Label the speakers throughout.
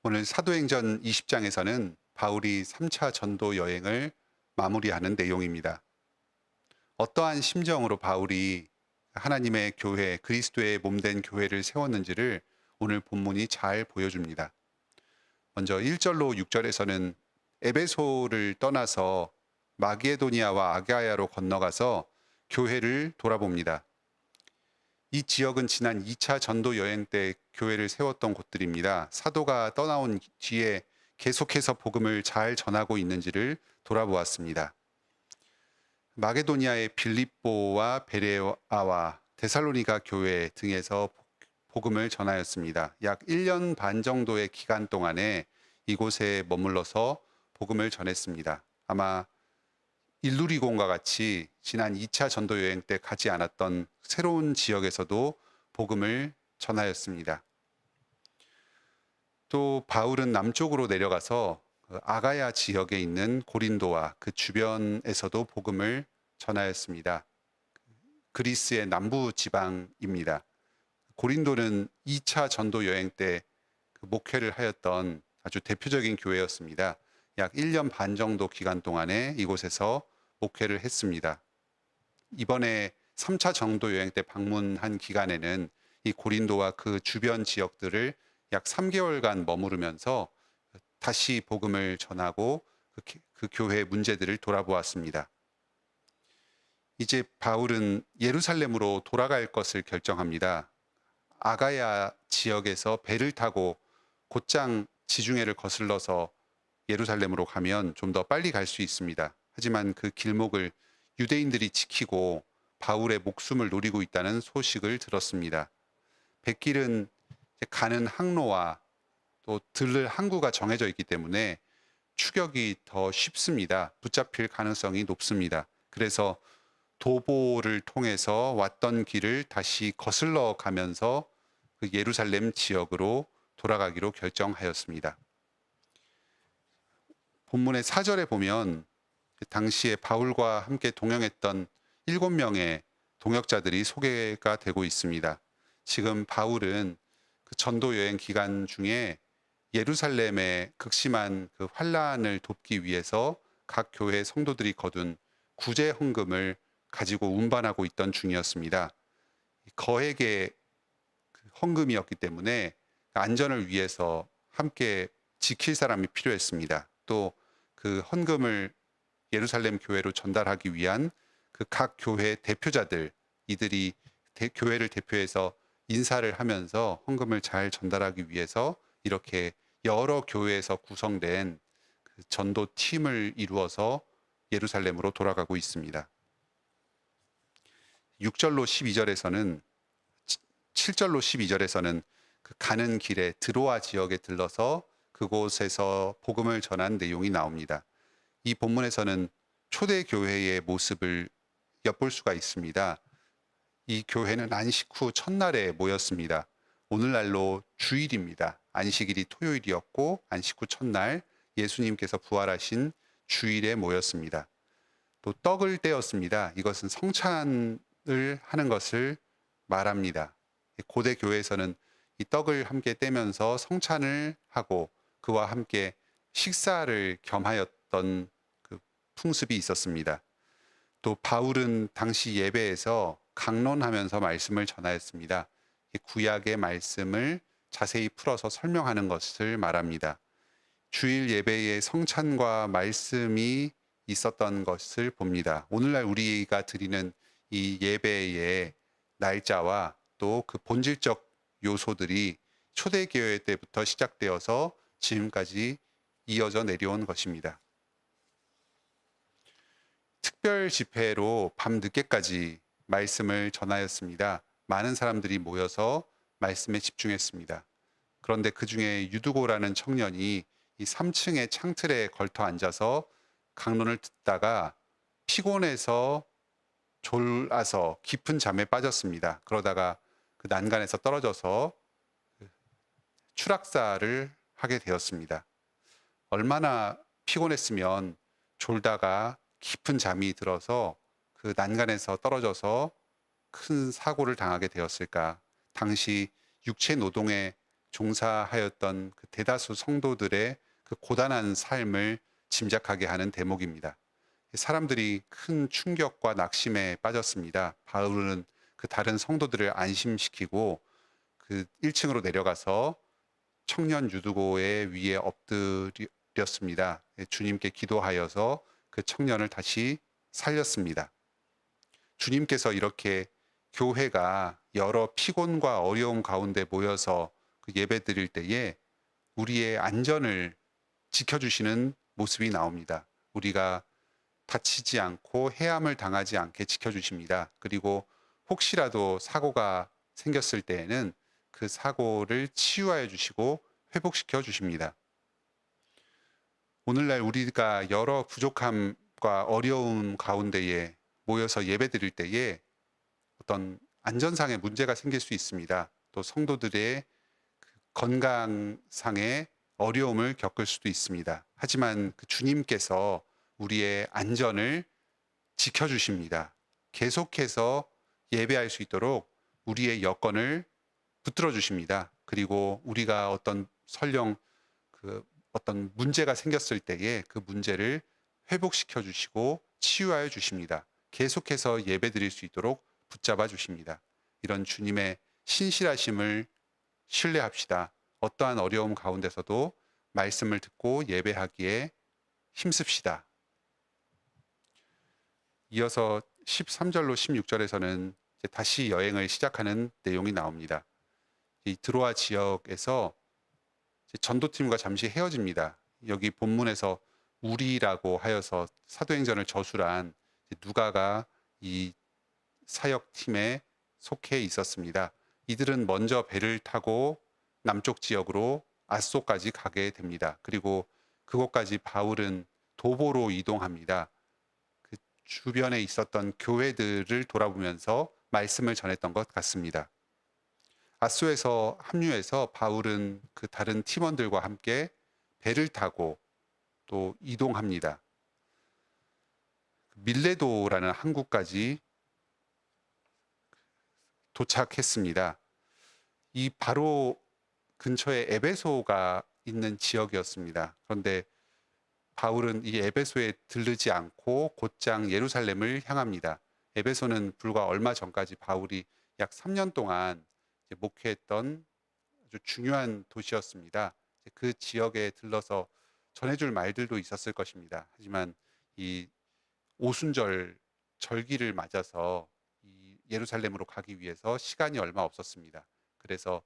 Speaker 1: 오늘 사도행전 20장에서는 바울이 3차 전도 여행을 마무리하는 내용입니다. 어떠한 심정으로 바울이 하나님의 교회, 그리스도의 몸된 교회를 세웠는지를 오늘 본문이 잘 보여줍니다. 먼저 1절로 6절에서는 에베소를 떠나서 마게도니아와 아가야로 건너가서 교회를 돌아봅니다. 이 지역은 지난 2차 전도 여행 때 교회를 세웠던 곳들입니다. 사도가 떠나온 뒤에 계속해서 복음을 잘 전하고 있는지를 돌아보았습니다. 마게도니아의 빌립보와 베레아와 데살로니가 교회 등에서 복음을 전하였습니다. 약 1년 반 정도의 기간 동안에 이곳에 머물러서 복음을 전했습니다. 아마 일루리곤과 같이 지난 2차 전도 여행 때 가지 않았던 새로운 지역에서도 복음을 전하였습니다. 또 바울은 남쪽으로 내려가서 아가야 지역에 있는 고린도와 그 주변에서도 복음을 전하였습니다. 그리스의 남부 지방입니다. 고린도는 2차 전도 여행 때 목회를 하였던 아주 대표적인 교회였습니다. 약 1년 반 정도 기간 동안에 이곳에서 목회를 했습니다. 이번에 3차 전도 여행 때 방문한 기간에는 이 고린도와 그 주변 지역들을 약 3개월간 머무르면서 다시 복음을 전하고 그 교회의 문제들을 돌아보았습니다. 이제 바울은 예루살렘으로 돌아갈 것을 결정합니다. 아가야 지역에서 배를 타고 곧장 지중해를 거슬러서 예루살렘으로 가면 좀 더 빨리 갈 수 있습니다. 하지만 그 길목을 유대인들이 지키고 바울의 목숨을 노리고 있다는 소식을 들었습니다. 백길은 가는 항로와 또 들를 항구가 정해져 있기 때문에 추격이 더 쉽습니다. 붙잡힐 가능성이 높습니다. 그래서 도보를 통해서 왔던 길을 다시 거슬러 가면서 그 예루살렘 지역으로 돌아가기로 결정하였습니다. 본문의 4절에 보면 당시에 바울과 함께 동행했던 7명의 동역자들이 소개가 되고 있습니다. 지금 바울은 그 전도 여행 기간 중에 예루살렘의 극심한 그 환란을 돕기 위해서 각 교회 성도들이 거둔 구제 헌금을 가지고 운반하고 있던 중이었습니다. 거액의 헌금이었기 때문에 안전을 위해서 함께 지킬 사람이 필요했습니다. 또 그 헌금을 예루살렘 교회로 전달하기 위한 그 각 교회 대표자들, 이들이 교회를 대표해서 인사를 하면서 헌금을 잘 전달하기 위해서 이렇게 여러 교회에서 구성된 그 전도 팀을 이루어서 예루살렘으로 돌아가고 있습니다. 6절로 12절에서는 7절로 12절에서는 그 가는 길에 드로아 지역에 들러서 그곳에서 복음을 전한 내용이 나옵니다. 이 본문에서는 초대 교회의 모습을 엿볼 수가 있습니다. 이 교회는 안식 후 첫날에 모였습니다. 오늘날로 주일입니다. 안식일이 토요일이었고 안식 후 첫날 예수님께서 부활하신 주일에 모였습니다. 또 떡을 떼었습니다. 이것은 성찬을 하는 것을 말합니다. 고대 교회에서는 이 떡을 함께 떼면서 성찬을 하고 그와 함께 식사를 겸하였던 그 풍습이 있었습니다. 또 바울은 당시 예배에서 강론하면서 말씀을 전하였습니다. 구약의 말씀을 자세히 풀어서 설명하는 것을 말합니다. 주일 예배의 성찬과 말씀이 있었던 것을 봅니다. 오늘날 우리가 드리는 이 예배의 날짜와 또 그 본질적 요소들이 초대교회 때부터 시작되어서 지금까지 이어져 내려온 것입니다. 특별 집회로 밤 늦게까지 말씀을 전하였습니다. 많은 사람들이 모여서 말씀에 집중했습니다. 그런데 그 중에 유두고라는 청년이 이 3층의 창틀에 걸터 앉아서 강론을 듣다가 피곤해서 졸아서 깊은 잠에 빠졌습니다. 그러다가 그 난간에서 떨어져서 추락사를 하게 되었습니다. 얼마나 피곤했으면 졸다가 깊은 잠이 들어서 그 난간에서 떨어져서 큰 사고를 당하게 되었을까? 당시 육체 노동의 종사하였던 그 대다수 성도들의 그 고단한 삶을 짐작하게 하는 대목입니다. 사람들이 큰 충격과 낙심에 빠졌습니다. 바울은 그 다른 성도들을 안심시키고 그 1층으로 내려가서 청년 유두고의 위에 엎드렸습니다. 주님께 기도하여서 그 청년을 다시 살렸습니다. 주님께서 이렇게 교회가 여러 피곤과 어려움 가운데 모여서 그 예배 드릴 때에 우리의 안전을 지켜주시는 모습이 나옵니다. 우리가 다치지 않고 해함을 당하지 않게 지켜주십니다. 그리고 혹시라도 사고가 생겼을 때에는 그 사고를 치유하여 주시고 회복시켜 주십니다. 오늘날 우리가 여러 부족함과 어려움 가운데에 모여서 예배 드릴 때에 어떤 안전상의 문제가 생길 수 있습니다. 또 성도들의 건강상의 어려움을 겪을 수도 있습니다. 하지만 그 주님께서 우리의 안전을 지켜주십니다. 계속해서 예배할 수 있도록 우리의 여건을 붙들어 주십니다. 그리고 우리가 설령 어떤 문제가 생겼을 때에 그 문제를 회복시켜 주시고 치유하여 주십니다. 계속해서 예배 드릴 수 있도록 붙잡아 주십니다. 이런 주님의 신실하심을 신뢰합시다. 어떠한 어려움 가운데서도 말씀을 듣고 예배하기에 힘씁시다. 이어서 13절로 16절에서는 다시 여행을 시작하는 내용이 나옵니다. 이 드로아 지역에서 전도팀과 잠시 헤어집니다. 여기 본문에서 우리라고 하여서 사도행전을 저술한 누가가 이 사역팀에 속해 있었습니다. 이들은 먼저 배를 타고 남쪽 지역으로 아소까지 가게 됩니다. 그리고 그곳까지 바울은 도보로 이동합니다. 그 주변에 있었던 교회들을 돌아보면서 말씀을 전했던 것 같습니다. 아소에서 합류해서 바울은 그 다른 팀원들과 함께 배를 타고 또 이동합니다. 밀레도라는 항구까지 도착했습니다. 이 바로 근처에 에베소가 있는 지역이었습니다. 그런데 바울은 이 에베소에 들르지 않고 곧장 예루살렘을 향합니다. 에베소는 불과 얼마 전까지 바울이 약 3년 동안 목회했던 아주 중요한 도시였습니다. 그 지역에 들러서 전해줄 말들도 있었을 것입니다. 하지만 이 오순절 절기를 맞아서 이 예루살렘으로 가기 위해서 시간이 얼마 없었습니다. 그래서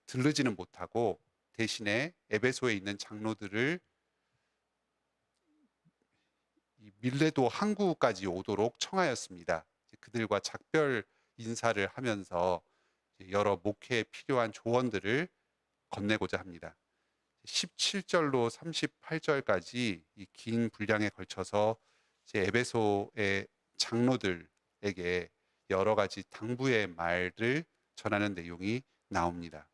Speaker 1: 들르지는 못하고 대신에 에베소에 있는 장로들을 이 밀레도 항구까지 오도록 청하였습니다. 그들과 작별 인사를 하면서 여러 목회에 필요한 조언들을 건네고자 합니다. 17절로 38절까지 이 긴 분량에 걸쳐서 에베소의 장로들에게 여러 가지 당부의 말을 전하는 내용이 나옵니다.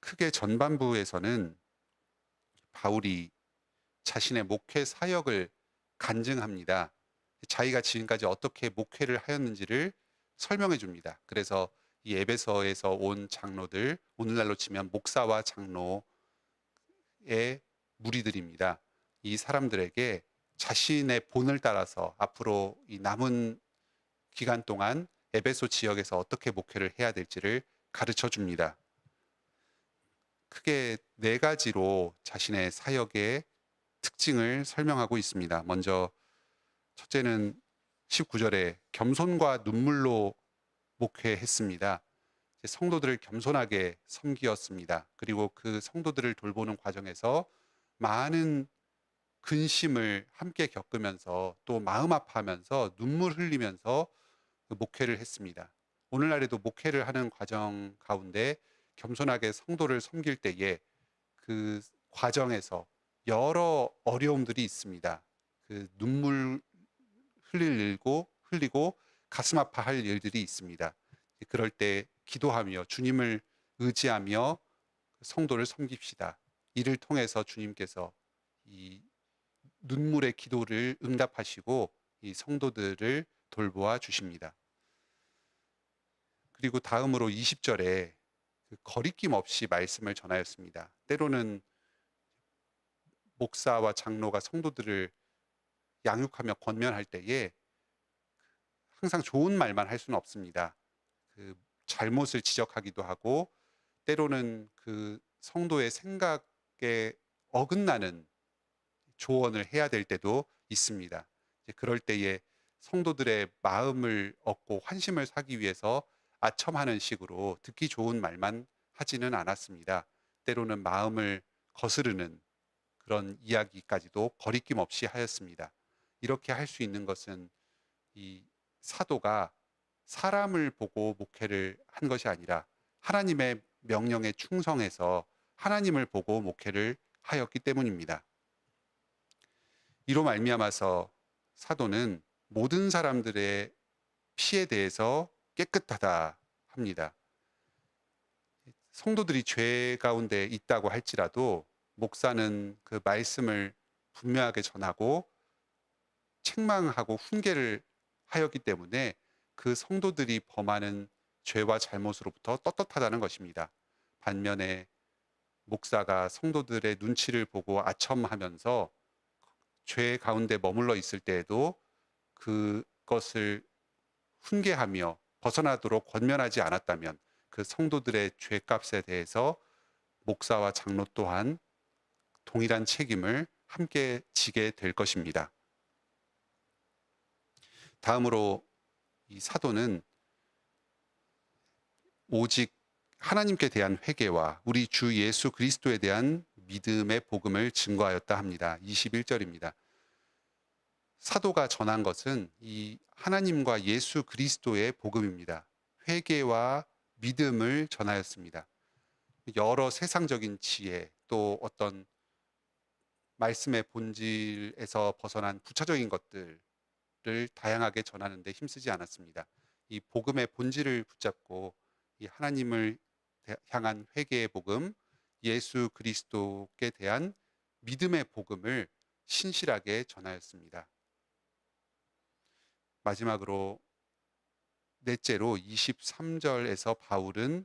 Speaker 1: 크게 전반부에서는 바울이 자신의 목회 사역을 간증합니다. 자기가 지금까지 어떻게 목회를 하였는지를 설명해 줍니다. 그래서 이 에베소에서 온 장로들, 오늘날로 치면 목사와 장로의 무리들입니다. 이 사람들에게 자신의 본을 따라서 앞으로 이 남은 기간 동안 에베소 지역에서 어떻게 목회를 해야 될지를 가르쳐 줍니다. 크게 4가지로 자신의 사역의 특징을 설명하고 있습니다. 먼저 첫째는 19절에 겸손과 눈물로 목회했습니다. 성도들을 겸손하게 섬기었습니다. 그리고 그 성도들을 돌보는 과정에서 많은 근심을 함께 겪으면서 또 마음 아파하면서 눈물 흘리면서 목회를 했습니다. 오늘날에도 목회를 하는 과정 가운데 겸손하게 성도를 섬길 때에 그 과정에서 여러 어려움들이 있습니다. 그 눈물 흘리고 가슴 아파할 일들이 있습니다. 그럴 때 기도하며 주님을 의지하며 성도를 섬깁시다. 이를 통해서 주님께서 이 눈물의 기도를 응답하시고 이 성도들을 돌보아 주십니다. 그리고 다음으로 20절에 그 거리낌 없이 말씀을 전하였습니다. 때로는 목사와 장로가 성도들을 양육하며 권면할 때에 항상 좋은 말만 할 수는 없습니다. 그 잘못을 지적하기도 하고 때로는 그 성도의 생각에 어긋나는 조언을 해야 될 때도 있습니다. 이제 그럴 때에 성도들의 마음을 얻고 환심을 사기 위해서 아첨하는 식으로 듣기 좋은 말만 하지는 않았습니다. 때로는 마음을 거스르는 그런 이야기까지도 거리낌 없이 하였습니다. 이렇게 할 수 있는 것은 이 사도가 사람을 보고 목회를 한 것이 아니라 하나님의 명령에 충성해서 하나님을 보고 목회를 하였기 때문입니다. 이로 말미암아서 사도는 모든 사람들의 피에 대해서 깨끗하다 합니다. 성도들이 죄 가운데 있다고 할지라도 목사는 그 말씀을 분명하게 전하고 책망하고 훈계를 하였기 때문에 그 성도들이 범하는 죄와 잘못으로부터 떳떳하다는 것입니다. 반면에 목사가 성도들의 눈치를 보고 아첨하면서 죄 가운데 머물러 있을 때에도 그것을 훈계하며 벗어나도록 권면하지 않았다면 그 성도들의 죄값에 대해서 목사와 장로 또한 동일한 책임을 함께 지게 될 것입니다. 다음으로 이 사도는 오직 하나님께 대한 회개와 우리 주 예수 그리스도에 대한 믿음의 복음을 증거하였다 합니다. 21절입니다. 사도가 전한 것은 이 하나님과 예수 그리스도의 복음입니다. 회개와 믿음을 전하였습니다. 여러 세상적인 지혜 또 어떤 말씀의 본질에서 벗어난 부차적인 것들을 다양하게 전하는데 힘쓰지 않았습니다. 이 복음의 본질을 붙잡고 이 하나님을 향한 회개의 복음, 예수 그리스도께 대한 믿음의 복음을 신실하게 전하였습니다. 마지막으로 넷째로 23절에서 바울은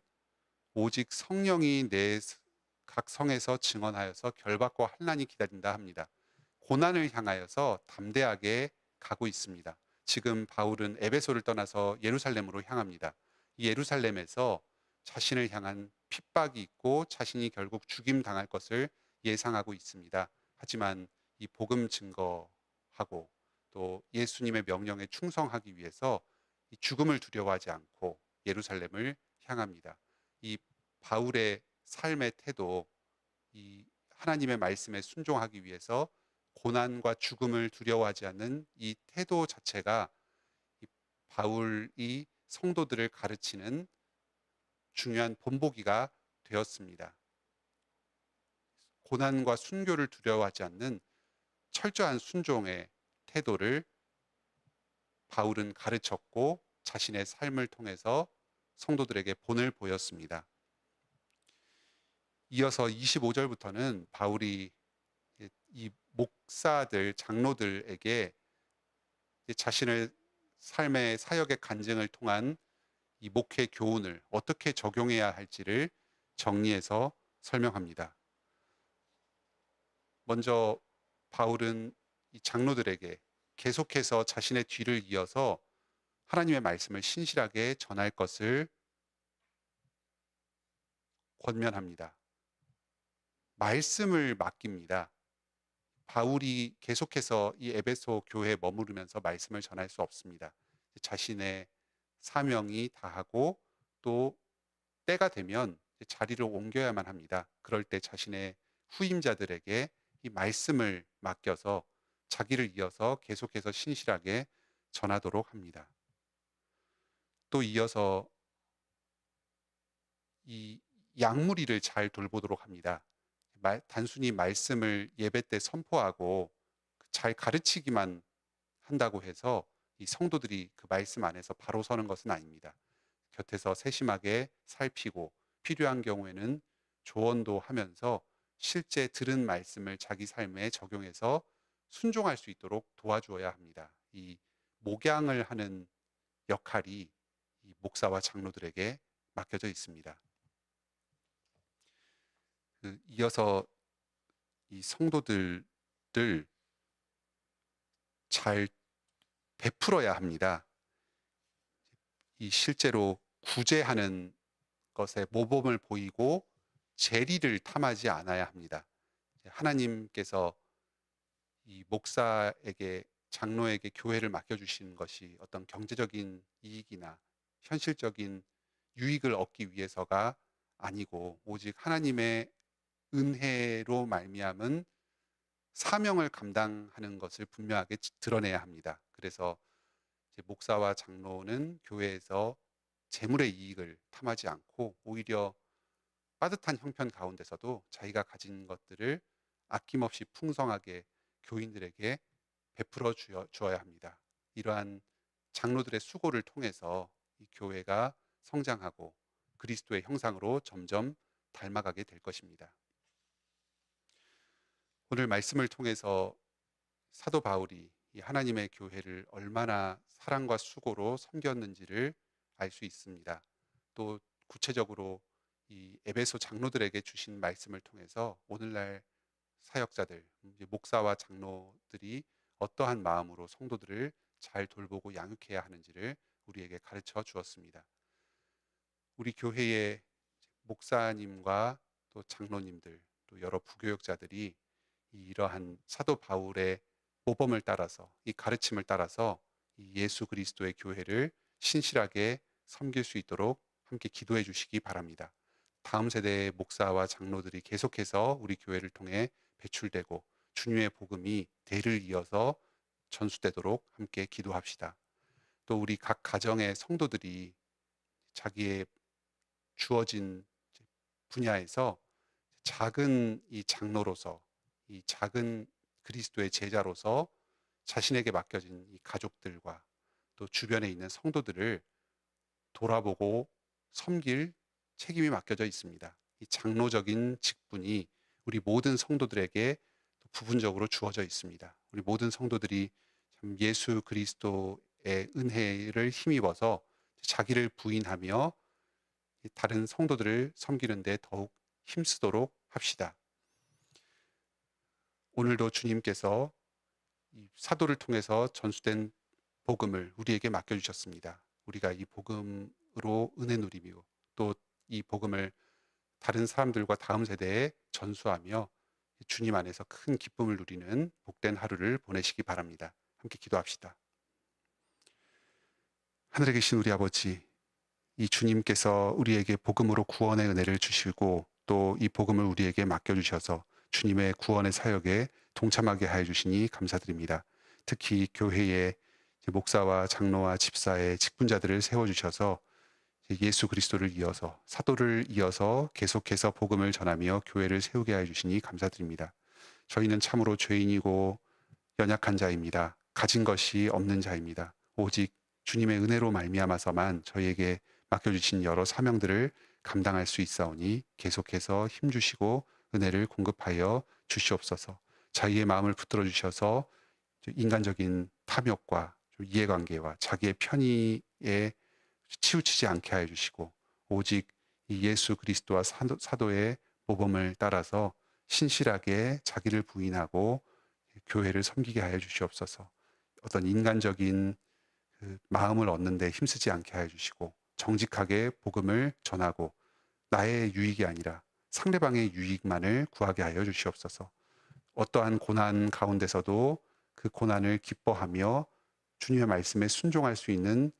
Speaker 1: 오직 성령이 내 각 성에서 증언하여서 결박과 환난이 기다린다 합니다. 고난을 향하여서 담대하게 가고 있습니다. 지금 바울은 에베소를 떠나서 예루살렘으로 향합니다. 이 예루살렘에서 자신을 향한 핍박이 있고 자신이 결국 죽임 당할 것을 예상하고 있습니다. 하지만 이 복음 증거하고 또 예수님의 명령에 충성하기 위해서 이 죽음을 두려워하지 않고 예루살렘을 향합니다. 이 바울의 삶의 태도, 이 하나님의 말씀에 순종하기 위해서 고난과 죽음을 두려워하지 않는 이 태도 자체가 이 바울이 성도들을 가르치는 중요한 본보기가 되었습니다. 고난과 순교를 두려워하지 않는 철저한 순종의 태도를 바울은 가르쳤고 자신의 삶을 통해서 성도들에게 본을 보였습니다. 이어서 25절부터는 바울이 이 목사들, 장로들에게 자신의 삶의 사역의 간증을 통한 이 목회 교훈을 어떻게 적용해야 할지를 정리해서 설명합니다. 먼저 바울은 이 장로들에게 계속해서 자신의 뒤를 이어서 하나님의 말씀을 신실하게 전할 것을 권면합니다. 말씀을 맡깁니다. 바울이 계속해서 이 에베소 교회에 머무르면서 말씀을 전할 수 없습니다. 자신의 사명이 다하고 또 때가 되면 자리를 옮겨야만 합니다. 그럴 때 자신의 후임자들에게 이 말씀을 맡겨서 자기를 이어서 계속해서 신실하게 전하도록 합니다. 또 이어서 이 양무리를 잘 돌보도록 합니다. 단순히 말씀을 예배 때 선포하고 잘 가르치기만 한다고 해서 이 성도들이 그 말씀 안에서 바로 서는 것은 아닙니다. 곁에서 세심하게 살피고 필요한 경우에는 조언도 하면서 실제 들은 말씀을 자기 삶에 적용해서 순종할 수 있도록 도와주어야 합니다. 이 목양을 하는 역할이 이 목사와 장로들에게 맡겨져 있습니다. 이어서 이 성도들을 잘 베풀어야 합니다. 이 실제로 구제하는 것에 모범을 보이고 재리를 탐하지 않아야 합니다. 하나님께서 이 목사에게 장로에게 교회를 맡겨주시는 것이 어떤 경제적인 이익이나 현실적인 유익을 얻기 위해서가 아니고 오직 하나님의 은혜로 말미암은 사명을 감당하는 것을 분명하게 드러내야 합니다. 그래서 이제 목사와 장로는 교회에서 재물의 이익을 탐하지 않고 오히려 빠듯한 형편 가운데서도 자기가 가진 것들을 아낌없이 풍성하게 교인들에게 베풀어 주어야 합니다. 이러한 장로들의 수고를 통해서 이 교회가 성장하고 그리스도의 형상으로 점점 닮아가게 될 것입니다. 오늘 말씀을 통해서 사도 바울이 이 하나님의 교회를 얼마나 사랑과 수고로 섬겼는지를 알 수 있습니다. 또 구체적으로 이 에베소 장로들에게 주신 말씀을 통해서 오늘날 사역자들, 목사와 장로들이 어떠한 마음으로 성도들을 잘 돌보고 양육해야 하는지를 우리에게 가르쳐 주었습니다. 우리 교회의 목사님과 또 장로님들, 또 여러 부교역자들이 이러한 사도 바울의 모범을 따라서 이 가르침을 따라서 이 예수 그리스도의 교회를 신실하게 섬길 수 있도록 함께 기도해 주시기 바랍니다. 다음 세대의 목사와 장로들이 계속해서 우리 교회를 통해 배출되고 주님의 복음이 대를 이어서 전수되도록 함께 기도합시다. 또 우리 각 가정의 성도들이 자기의 주어진 분야에서 작은 이 장로로서 이 작은 그리스도의 제자로서 자신에게 맡겨진 이 가족들과 또 주변에 있는 성도들을 돌아보고 섬길 책임이 맡겨져 있습니다. 이 장로적인 직분이 우리 모든 성도들에게 부분적으로 주어져 있습니다. 우리 모든 성도들이 참 예수 그리스도의 은혜를 힘입어서 자기를 부인하며 다른 성도들을 섬기는 데 더욱 힘쓰도록 합시다. 오늘도 주님께서 이 사도를 통해서 전수된 복음을 우리에게 맡겨주셨습니다. 우리가 이 복음으로 은혜 누리며 또 이 복음을 다른 사람들과 다음 세대에 전수하며 주님 안에서 큰 기쁨을 누리는 복된 하루를 보내시기 바랍니다. 함께 기도합시다. 하늘에 계신 우리 아버지, 이 주님께서 우리에게 복음으로 구원의 은혜를 주시고 또 이 복음을 우리에게 맡겨주셔서 주님의 구원의 사역에 동참하게 하여 주시니 감사드립니다. 특히 교회의 목사와 장로와 집사의 직분자들을 세워주셔서 예수 그리스도를 이어서 사도를 이어서 계속해서 복음을 전하며 교회를 세우게 하여 주시니 감사드립니다. 저희는 참으로 죄인이고 연약한 자입니다. 가진 것이 없는 자입니다. 오직 주님의 은혜로 말미암아서만 저희에게 맡겨주신 여러 사명들을 감당할 수 있사오니 계속해서 힘주시고 은혜를 공급하여 주시옵소서. 자기의 마음을 붙들어 주셔서 인간적인 탐욕과 이해관계와 자기의 편의에 치우치지 않게 하여 주시고 오직 이 예수 그리스도와 사도의 모범을 따라서 신실하게 자기를 부인하고 교회를 섬기게 하여 주시옵소서. 어떤 인간적인 마음을 얻는 데 힘쓰지 않게 하여 주시고 정직하게 복음을 전하고 나의 유익이 아니라 상대방의 유익만을 구하게 하여 주시옵소서. 어떠한 고난 가운데서도 그 고난을 기뻐하며 주님의 말씀에 순종할 수 있는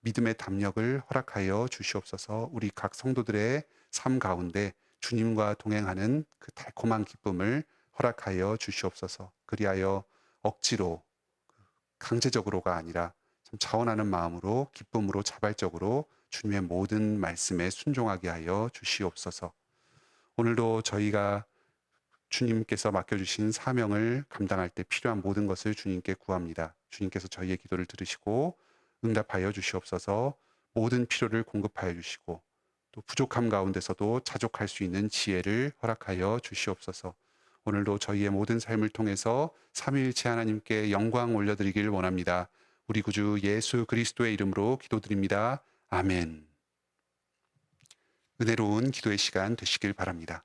Speaker 1: 믿음의 담력을 허락하여 주시옵소서. 우리 각 성도들의 삶 가운데 주님과 동행하는 그 달콤한 기쁨을 허락하여 주시옵소서. 그리하여 억지로 강제적으로가 아니라 참 자원하는 마음으로 기쁨으로 자발적으로 주님의 모든 말씀에 순종하게 하여 주시옵소서. 오늘도 저희가 주님께서 맡겨주신 사명을 감당할 때 필요한 모든 것을 주님께 구합니다. 주님께서 저희의 기도를 들으시고 응답하여 주시옵소서. 모든 필요를 공급하여 주시고 또 부족함 가운데서도 자족할 수 있는 지혜를 허락하여 주시옵소서. 오늘도 저희의 모든 삶을 통해서 삼위일체 하나님께 영광 올려드리길 원합니다. 우리 구주 예수 그리스도의 이름으로 기도드립니다. 아멘. 은혜로운 기도의 시간 되시길 바랍니다.